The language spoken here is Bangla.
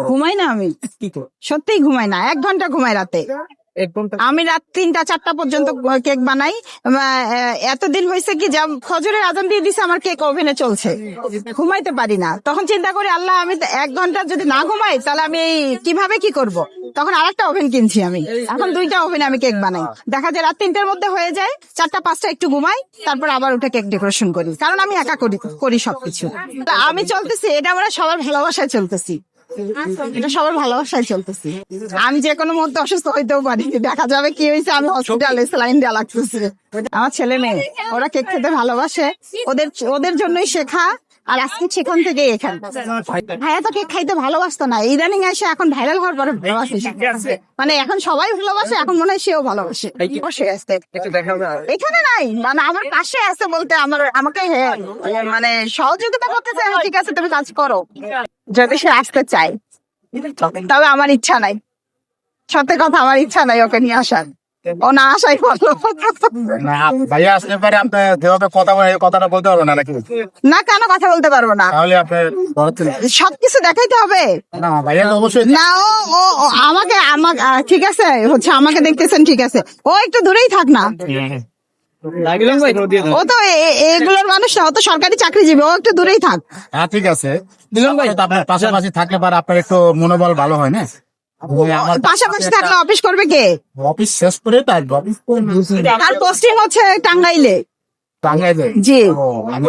ঘুমাই না আমি, সত্যিই ঘুমাই না। 1 ঘন্টা ঘুমাই রাতে। আমি রাত 3টা-4টা পর্যন্ত কেক বানাই। এতদিন হয়েছে কি, যা ফজরের আজান দিয়ে দিছে আমার কেক ওভেনে চলছে, ঘুমাইতে পারি না। তখন চিন্তা করি, আল্লাহ আমি 1 ঘন্টা যদি না ঘুমাই তাহলে আমি কিভাবে কি করব। তখন আরেকটা ওভেন কিনছি আমি, এখন 2টা ওভেনে আমি কেক বানাই। দেখা যায় রাত 3টার মধ্যে হয়ে যায়, 4টা-5টা একটু ঘুমাই, তারপর আবার উঠে কেক ডেকোরেশন করি, কারণ আমি একা করি সবকিছু। তা আমি চলতেছি, এটা আমরা সবার ভালোবাসায় চলতেছি, এটা সবার ভালোবাসায় চলতেছি। আমি যে কোনো মুহূর্তে অসুস্থ হইতেও পারি, দেখা যাবে কি হয়েছে, আমি হসপিটালে স্যালাইন দেওয়া লাগতেছে। আমার ছেলে মেয়ে ওরা কেক খেতে ভালোবাসে, ওদের জন্যই শেখা। আর আজকে সেখান থেকে এখানে ভাইয়া তো কেক খাইতে ভালোবাসতো না, ইদানিং এসে এখন ভাইরাল হওয়ার পরে ভালোবাসে। মানে এখন সবাই ভালোবাসে, এখন মনে হয় সেও ভালোবাসে। বসে আসতে এখানে নাই, মানে আমার পাশে আছে বলতে আমাকে মানে সহযোগিতা করতেছে। ঠিক আছে, তুমি কাজ করো, যদি সে আসতে চায়। তবে আমার ইচ্ছা নাই, সত্যি কথা, আমার ইচ্ছা নাই ওকে নিয়ে আসার। ও না আসাই ভালো। ভাইয়া আসলে পরে আপনি যেভাবে কথা বলে কথাটা বলতে পারবেন না নাকি? না, কেন কথা বলতে পারবো না? তাহলে আপনার সবকিছু দেখাইতে হবে না ভাইয়া অবশ্যই না। ও আমাকে ঠিক আছে, হচ্ছে আমাকে দেখতেছেন, ঠিক আছে, ও একটু দূরেই থাক না। ও তো এগুলোর মানুষ না, ও তো সরকারি চাকরিজীবী, ও একটু দূরেই থাক। হ্যাঁ ঠিক আছে, আপনার পাশাপাশি থাকলে পরে আপনার একটু মনোবল ভালো হয় না? পাশাপাশি থাকলে অফিস করবে কে? অফিস শেষ করে তার অফিস আর পোস্টিং হচ্ছে টাঙ্গাইলে। টাঙ্গাইলে? জি। আমি